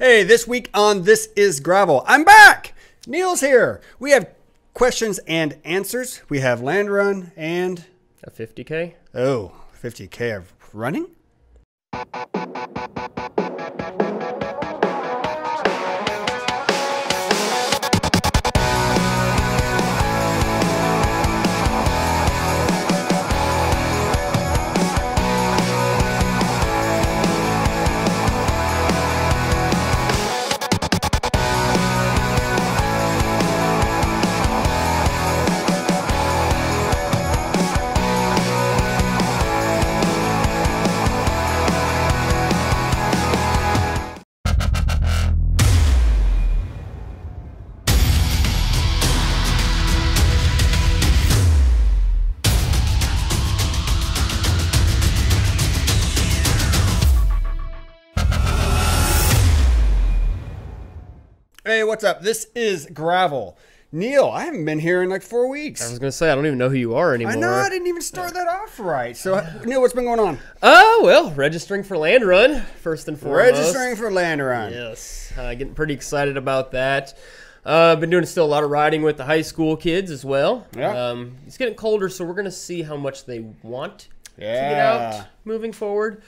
Hey, this week on This Is Gravel, I'm back. Neil's here. We have questions and answers. We have land run and A 50K? oh, 50K of running? Hey, what's up? This is Gravel. Neil, I haven't been here in like 4 weeks. I was going to say, I don't even know who you are anymore. I know, I didn't even start that off right. So, Neil, what's been going on? Well, registering for Land Run, first and foremost. Registering for Land Run. Yes, getting pretty excited about that. Been doing still a lot of riding with the high school kids as well. Yeah. It's getting colder, so we're going to see how much they want to get Yeah. out moving forward.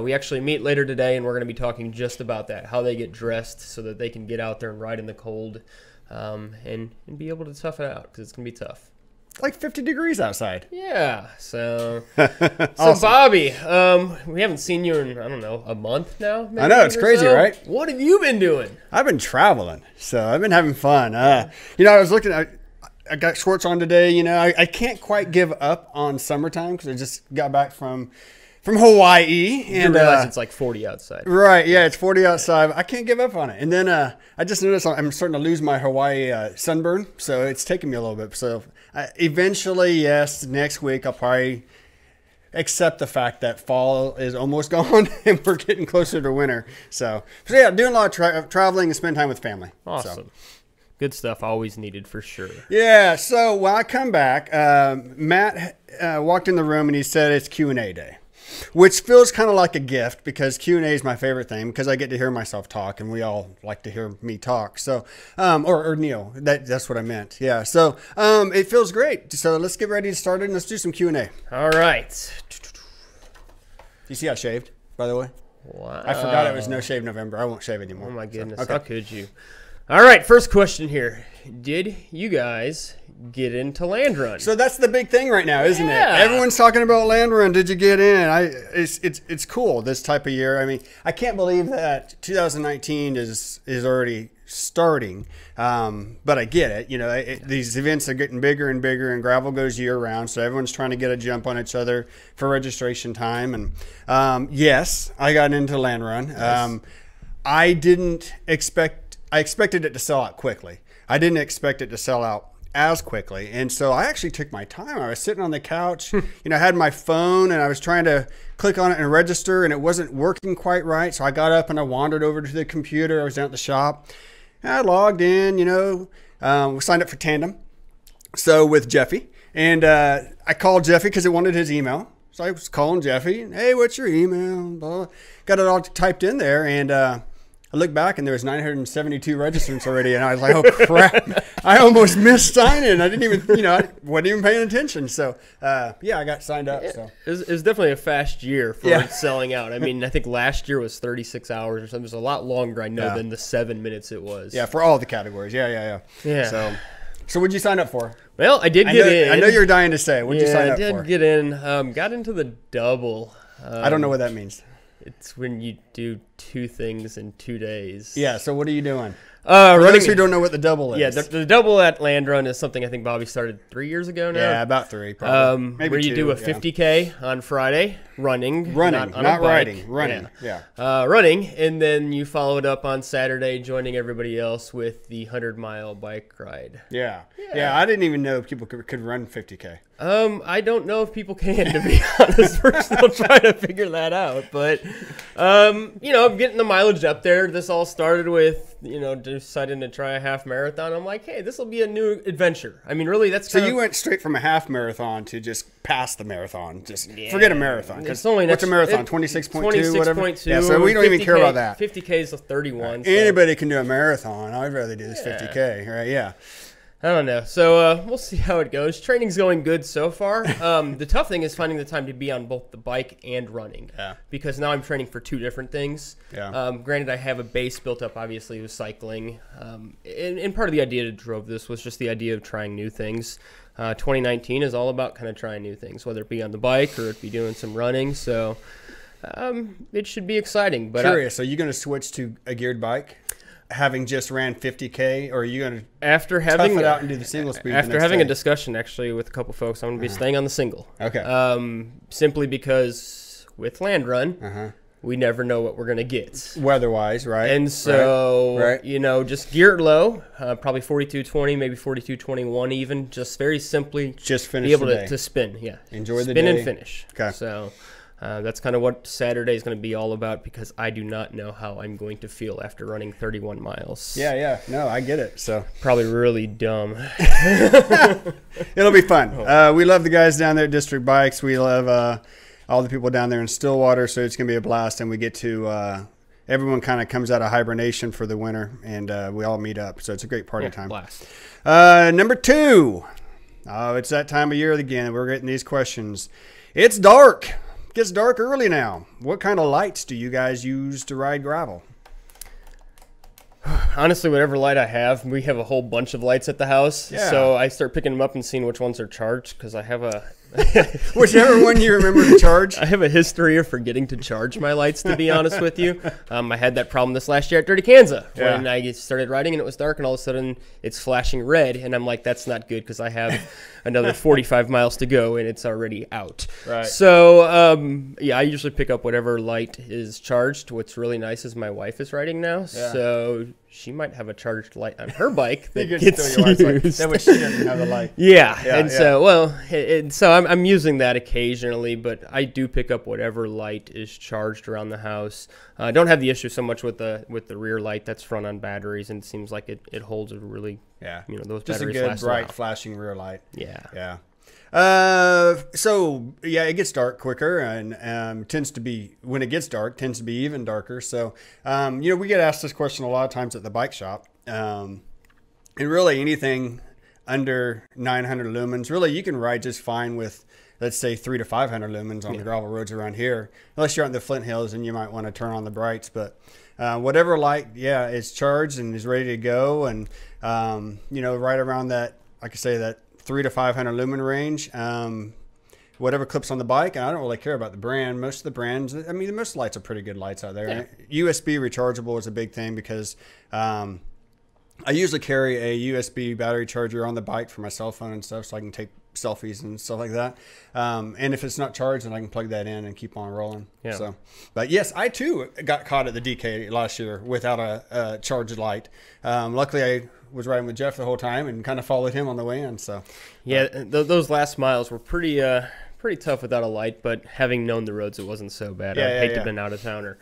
We actually meet later today, and we're going to be talking just about that, how they get dressed so that they can get out there and ride in the cold and be able to tough it out, because it's going to be tough. Like 50 degrees outside. Yeah, so Awesome. Bobby, we haven't seen you in, I don't know, a month now, maybe, I know, it's or crazy, so. right? What have you been doing? I've been traveling, so I've been having fun. I was looking at, I got shorts on today. I can't quite give up on summertime because I just got back from Hawaii. You And realize it's like 40 outside. right, yeah, it's 40 outside. I can't give up on it. And then I just noticed I'm starting to lose my Hawaii sunburn, so it's taking me a little bit. So eventually, yes, next week I'll probably accept the fact that fall is almost gone and we're getting closer to winter. So yeah, doing a lot of traveling and spend time with family. Awesome. So. Good stuff, always needed for sure. Yeah, so when I come back, Matt walked in the room and he said it's Q&A day, which feels kind of like a gift because Q&A is my favorite thing because I get to hear myself talk and we all like to hear me talk. So, or Neil, that's what I meant. Yeah, so it feels great. So let's get ready to start it and let's do some Q&A. All right. You see I shaved, by the way? Wow. I forgot it was No Shave November. I won't shave anymore. Oh, my goodness. okay. How could you? All right, first question here. Did you guys get into Land Run? So that's the big thing right now, isn't Yeah. it? Everyone's talking about Land Run. Did you get in? It's cool this type of year. I mean, I can't believe that 2019 is already starting. But I get it. These events are getting bigger and bigger, and gravel goes year round. So everyone's trying to get a jump on each other for registration time. And yes, I got into Land Run. Nice. I expected it to sell out quickly. I didn't expect it to sell out as quickly. And so I actually took my time. I was sitting on the couch, I had my phone and I was trying to click on it and register and it wasn't working quite right. So I got up and I wandered over to the computer. I was down at the shop. And I logged in, we signed up for Tandem. So with Jeffy. And I called Jeffy because it wanted his email. So I was calling Jeffy. Hey, what's your email? Blah. Got it all typed in there. And I looked back and there was 972 registrants already, and I was like, "Oh crap! I almost missed signing. I didn't even, I wasn't even paying attention." So, yeah, I got signed up. So It was definitely a fast year for Yeah. it selling out. I mean, I think last year was 36 hours or something. It was a lot longer, I know, Yeah. than the 7 minutes it was. yeah, for all the categories. Yeah. Yeah. So what'd you sign up for? Well, I did get in. I know you're dying to say. What'd you sign up I did for? get in. Got into the double. I don't know what that means. It's when you do 2 things in 2 days. Yeah. So what are you doing? For Running. those who don't know what the double is. Yeah, the double at Land Run is something I think Bobby started 3 years ago now. Yeah, about 3, probably. Maybe where you 2, do a yeah. 50K on Friday, running, Running, on a not bike. riding. Running. Yeah. Running, and then you follow it up on Saturday, joining everybody else with the 100-mile bike ride. Yeah. I didn't even know people could run 50K. I don't know if people can, to be honest. We're still trying to figure that out. But, I'm getting the mileage up there. This all started with, deciding to try a half marathon. I'm like, hey, this will be a new adventure. I mean, really, that's So you went straight from a half marathon to just past the marathon. Just forget a marathon. It's only what's a marathon? 26.2, whatever? 26.2. Yeah, so we don't even care about that. 50K is a 31. So. Anybody can do a marathon. I'd rather do this 50K, right? Yeah. I don't know. So we'll see how it goes. Training's going good so far. The tough thing is finding the time to be on both the bike and running. Yeah. Because now I'm training for two different things. Yeah. Granted, I have a base built up, obviously, with cycling. And part of the idea that drove this was just the idea of trying new things. 2019 is all about kind of trying new things, whether it be on the bike or it be doing some running. So it should be exciting. But Curious, are you going to switch to a geared bike? Having just ran 50K, or are you going to tough it out and do the single speed? After having a discussion actually with a couple folks, I'm going to be staying on the single. Okay. Simply because with Land Run, we never know what we're going to get weather-wise, right? And so, right. Just gear it low, probably 42.20, maybe 42.21 even, just very simply just finish be able the day. to spin. Yeah. Enjoy the spin day. and finish. Okay. So that's kind of what Saturday is going to be all about, because I do not know how I'm going to feel after running 31 miles. Yeah. No, I get it. So Probably really dumb. it'll be fun. We love the guys down there at District Bikes. We love all the people down there in Stillwater, so it's going to be a blast. And we get to everyone kind of comes out of hibernation for the winter, and we all meet up. So it's a great party time. Blast. Number 2. It's that time of year again. We're getting these questions. It's dark. It gets dark early now. What kind of lights do you guys use to ride gravel? Honestly, whatever light I have, we have a whole bunch of lights at the house. Yeah. So I start picking them up and seeing which ones are charged, because I have a Whichever one you remember to charge. I have a history of forgetting to charge my lights, to be honest with you. I had that problem this last year at Dirty Kansas when I started riding and it was dark and all of a sudden it's flashing red. And I'm like, that's not good, because I have another 45 miles to go and it's already out. Right. So, I usually pick up whatever light is charged. What's really nice is my wife is riding now. Yeah. So she might have a charged light on her bike that gets used. That way she doesn't have the light. So I'm using that occasionally, but I do pick up whatever light is charged around the house. I don't have the issue so much with the rear light that's front on batteries, and it seems like it holds a really those just batteries a good last bright flashing rear light. Yeah. It gets dark quicker, and tends to be, when it gets dark, tends to be even darker. So, we get asked this question a lot of times at the bike shop. And really anything under 900 lumens, really you can ride just fine with, let's say 300 to 500 lumens on the gravel roads around here, unless you're on the Flint Hills and you might want to turn on the brights. But whatever light, is charged and is ready to go, and right around that, like I say, that 300 to 500 lumen range, whatever clips on the bike. And I don't really care about the brand. Most of the brands, most lights are pretty good lights out there. Yeah. USB rechargeable is a big thing, because I usually carry a USB battery charger on the bike for my cell phone and stuff, so I can take selfies and stuff like that. And if it's not charged, then I can plug that in and keep on rolling. Yeah. So, but yes, I too got caught at the DK last year without a charged light. Luckily, I was riding with Jeff the whole time and kind of followed him on the way in. So, those last miles were pretty tough without a light, but having known the roads, it wasn't so bad. I'd hate to have been out of towner.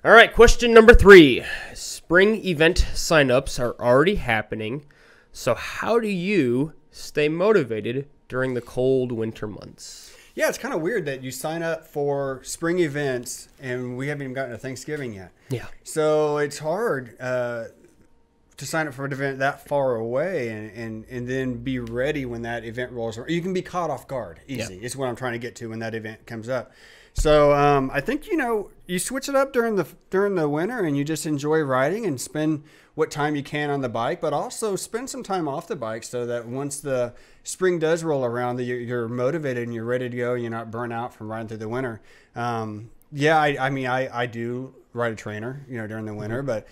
All right, question number 3. Spring event signups are already happening, so how do you stay motivated during the cold winter months? Yeah, it's kind of weird that you sign up for spring events and we haven't even gotten to Thanksgiving yet. Yeah. So it's hard to sign up for an event that far away and then be ready when that event rolls around. You can be caught off guard easy. Is what I'm trying to get to when that event comes up. So I think you switch it up during the winter and you just enjoy riding and spend what time you can on the bike, but also spend some time off the bike so that once the spring does roll around, that you're motivated and you're ready to go. And you're not burnt out from riding through the winter. I do ride a trainer, during the winter, but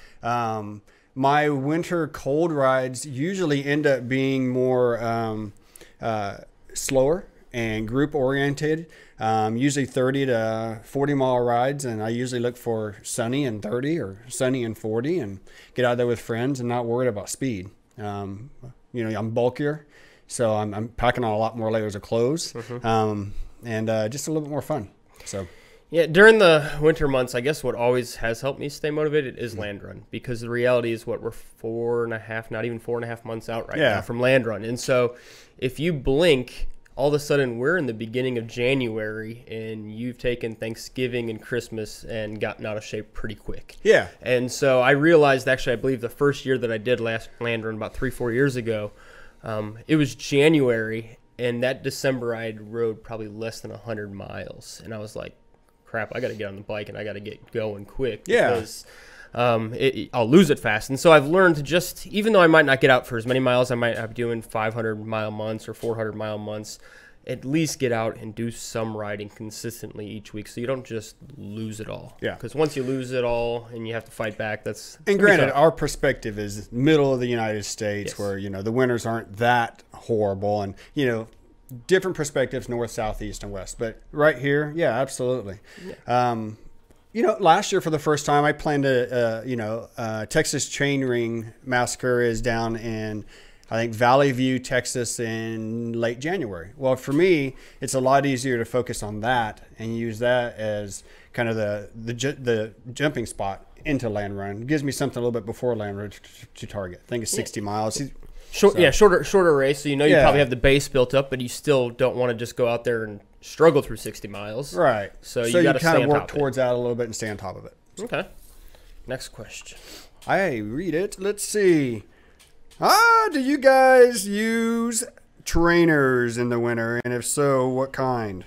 my winter cold rides usually end up being more slower and group oriented. Usually 30 to 40 mile rides, and I usually look for sunny and 30 or sunny and 40 and get out there with friends and not worried about speed. I'm bulkier, So I'm packing on a lot more layers of clothes, and just a little bit more fun. So. Yeah, during the winter months, I guess what always has helped me stay motivated is Land Run, because the reality is we're 4.5, not even 4.5 months out now from Land Run. And so if you blink, all of a sudden we're in the beginning of January and you've taken Thanksgiving and Christmas and gotten out of shape pretty quick. Yeah. And so I realized, actually, I believe the first year that I did last Land Run about 3-4 years ago, it was January, and that December I had rode probably less than 100 miles. And I was like, crap, I got to get on the bike and I got to get going quick because I'll lose it fast. And so I've learned to just, even though I might not get out for as many miles, I might be doing 500-mile months or 400-mile months, at least get out and do some riding consistently each week so you don't just lose it all. Yeah. Because once you lose it all and you have to fight back, that's... And granted, our perspective is middle of the United States where, the winters aren't that horrible and, different perspectives, north, south, east, and west. But right here, yeah, absolutely. Yeah. Last year for the first time, I planned Texas Chain Ring Massacre is down in, I think, Valley View, Texas in late January. Well, for me, it's a lot easier to focus on that and use that as kind of the jumping spot into Land Run. It gives me something a little bit before Land Run to target. I think it's 60 miles. Shorter race, so you probably have the base built up, but you still don't want to just go out there and struggle through 60 miles. Right. So you got to kind of work towards that a little bit and stay on top of it. Okay. Next question. I read it. Let's see. Do you guys use trainers in the winter? And if so, what kind?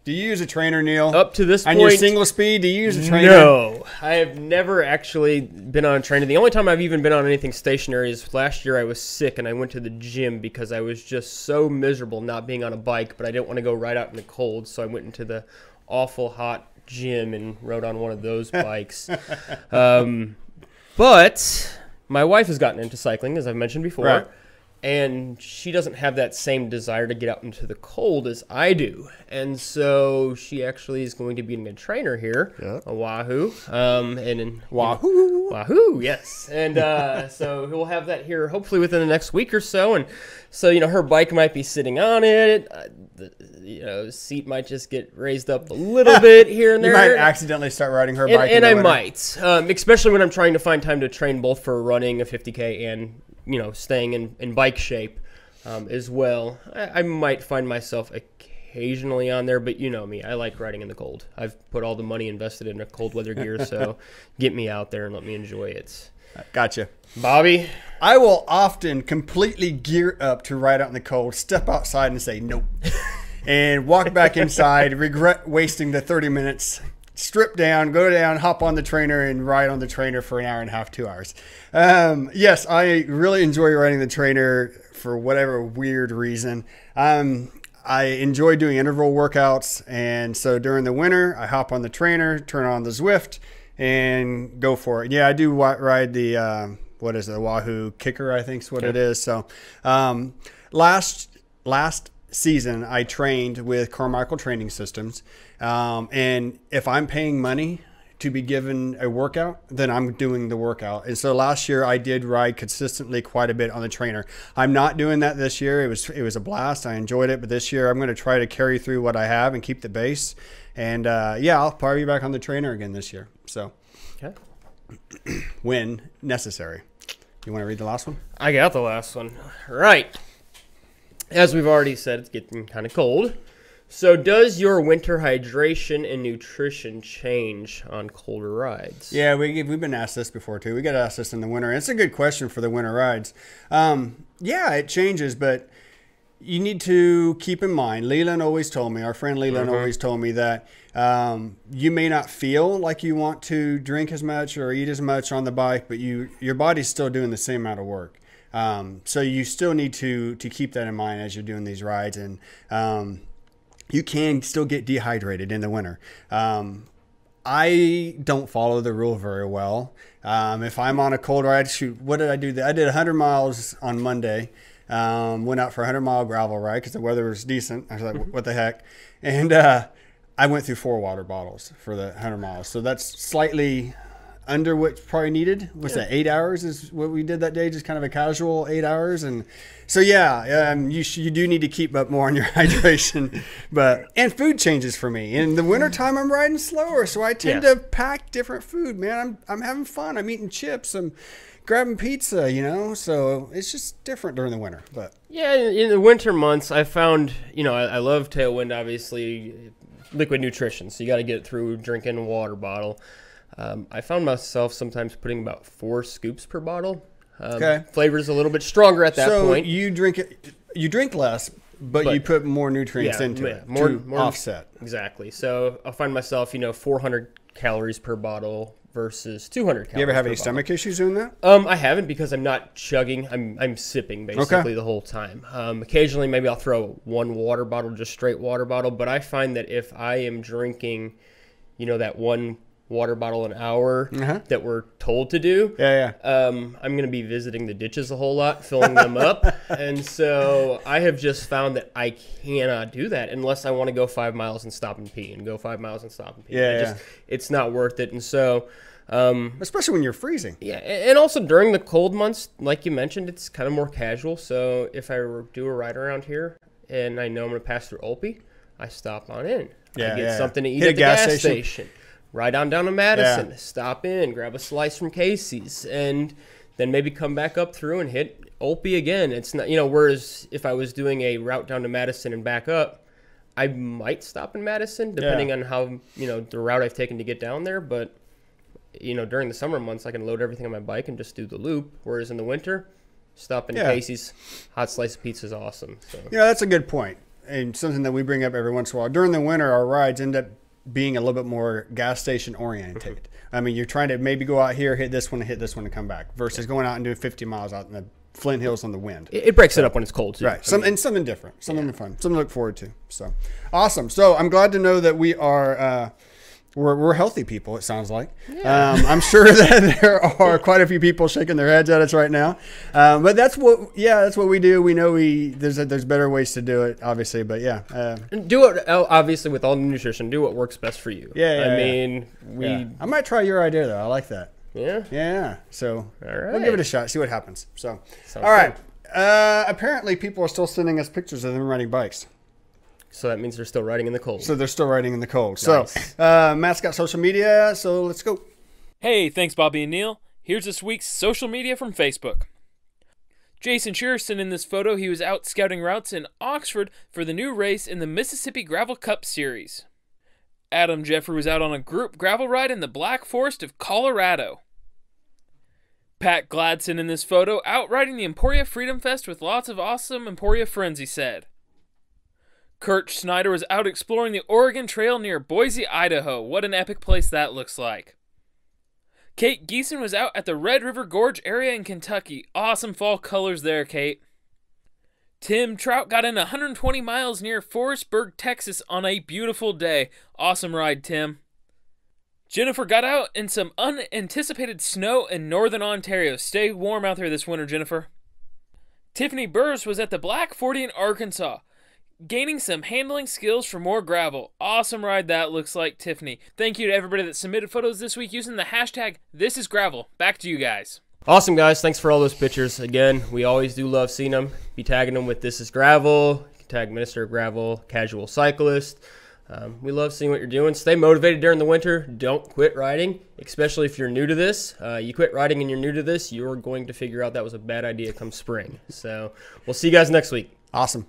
Do you use a trainer, Neil? Up to this point, on your single speed, do you use a trainer? No, I have never actually been on a trainer. The only time I've even been on anything stationary is last year I was sick and I went to the gym because I was just so miserable not being on a bike, but I didn't want to go right out in the cold, so I went into the awful hot gym and rode on one of those bikes. But my wife has gotten into cycling, as I've mentioned before. Right. And she doesn't have that same desire to get out into the cold as I do. And so she actually is going to be getting a trainer here, a Wahoo. Wahoo, yes. And so we'll have that here hopefully within the next week or so. And so, her bike might be sitting on it. The seat might just get raised up a little bit here and there. You might accidentally start riding her bike. And I might, especially when I'm trying to find time to train both for running a 50K and staying in bike shape as well. I might find myself occasionally on there, but you know me. I like riding in the cold. I've put all the money invested in a cold weather gear, so get me out there and let me enjoy it. Gotcha. Bobby? I will often completely gear up to ride out in the cold, step outside and say nope, and walk back inside, regret wasting the 30 minutes, strip down, go down, hop on the trainer, and ride on the trainer for an hour and a half, 2 hours. Yes, I really enjoy riding the trainer for whatever weird reason. I enjoy doing interval workouts, and so during the winter, I hop on the trainer, turn on the Zwift, and go for it. Yeah, I do ride the, the Wahoo Kicker, I think is what it is. So last season, I trained with Carmichael Training Systems. And if I'm paying money to be given a workout, then I'm doing the workout. And so last year I did ride consistently quite a bit on the trainer. I'm not doing that this year. It was a blast. I enjoyed it. But this year I'm going to try to carry through what I have and keep the base. And I'll probably be back on the trainer again this year. So when necessary. You want to read the last one? I got the last one. Right. As we've already said, it's getting kind of cold. So does your winter hydration and nutrition change on colder rides? Yeah, we've been asked this before too. We got asked this in the winter. It's a good question for the winter rides. Yeah, it changes, but you need to keep in mind, Leland always told me, our friend Leland always told me that you may not feel like you want to drink as much or eat as much on the bike, but your body's still doing the same amount of work. So you still need to keep that in mind as you're doing these rides. And you can still get dehydrated in the winter. I don't follow the rule very well. If I'm on a cold ride, what did I do? I did 100 miles on Monday. Went out for a 100-mile gravel ride because the weather was decent. I was like, what the heck? And I went through 4 water bottles for the 100 miles. So that's slightly under what's probably needed. What's that? 8 hours is what we did that day. Just kind of a casual 8 hours. And so, yeah, you do need to keep up more on your hydration, and food changes for me. In the wintertime, I'm riding slower. So I tend to pack different food, man. I'm having fun. I'm eating chips. I'm grabbing pizza, so it's just different during the winter. But yeah, in the winter months, I found, I love Tailwind, obviously, liquid nutrition. So you got to get it through drinking a water bottle. I found myself sometimes putting about 4 scoops per bottle. Flavor's a little bit stronger at that point. So you drink less, but you put more nutrients into it more offset. Exactly. So I'll find myself, 400 calories per bottle versus 200 calories. You ever have any stomach issues doing that? I haven't, because I'm not chugging. I'm sipping basically the whole time. Occasionally, maybe I'll throw one water bottle, just straight water bottle. But I find that if I am drinking, that one water bottle an hour that we're told to do, I'm going to be visiting the ditches a whole lot, filling them up. And so I have just found that I cannot do that unless I want to go 5 miles and stop and pee, and go 5 miles and stop and pee. It's not worth it. And so especially when you're freezing. Yeah, and also during the cold months, like you mentioned, it's kind of more casual. So if I do a ride around here and I know I'm going to pass through Olpe, I stop on in. I get something to eat at the gas station. Ride on down to Madison, stop in, grab a slice from Casey's, and then maybe come back up through and hit Olpe again. It's not, whereas if I was doing a route down to Madison and back up, I might stop in Madison, depending on how, the route I've taken to get down there. But, during the summer months, I can load everything on my bike and just do the loop. Whereas in the winter, stop in Casey's, hot slice of pizza is awesome. So. Yeah, that's a good point. And something that we bring up every once in a while. During the winter, our rides end up being a little bit more gas station oriented. I mean, you're trying to maybe go out here, hit this one, and come back, versus going out and doing 50 miles out in the Flint Hills on the wind. It breaks it up when it's cold too. Right. Something different, something fun, something to look forward to. So awesome. So I'm glad to know that we are we're healthy people, it sounds like. I'm sure that there are quite a few people shaking their heads at us right now. But that's what we do. We know there's better ways to do it, obviously. But do it, obviously, with all the nutrition. Do what works best for you. I might try your idea, though. I like that. Yeah? Yeah. So all right. We'll give it a shot, see what happens. So, Sounds all right. Apparently, people are still sending us pictures of them riding bikes. So that means they're still riding in the cold. So they're still riding in the cold. Nice. So Matt's got social media, so let's go. Hey, thanks, Bobby and Neil. Here's this week's social media from Facebook. Jason Shearer sent in this photo. He was out scouting routes in Oxford for the new race in the Mississippi Gravel Cup Series. Adam Jeffrey was out on a group gravel ride in the Black Forest of Colorado. Pat Gladson in this photo, out riding the Emporia Freedom Fest with lots of awesome Emporia friends, he said. Kurt Snyder was out exploring the Oregon Trail near Boise, Idaho. What an epic place that looks like. Kate Geeson was out at the Red River Gorge area in Kentucky. Awesome fall colors there, Kate. Tim Trout got in 120 miles near Forestburg, Texas on a beautiful day. Awesome ride, Tim. Jennifer got out in some unanticipated snow in northern Ontario. Stay warm out there this winter, Jennifer. Tiffany Burrs was at the Black 40 in Arkansas, gaining some handling skills for more gravel. Awesome ride that looks like, Tiffany. Thank you to everybody that submitted photos this week using the hashtag #ThisIsGravel. Back to you guys. Awesome, guys. Thanks for all those pictures. Again, we always do love seeing them. Be tagging them with This Is Gravel. You can tag Minister of Gravel, Casual Cyclist. We love seeing what you're doing. Stay motivated during the winter. Don't quit riding, especially if you're new to this. You quit riding and you're new to this, you're going to figure out that was a bad idea come spring. So we'll see you guys next week. Awesome.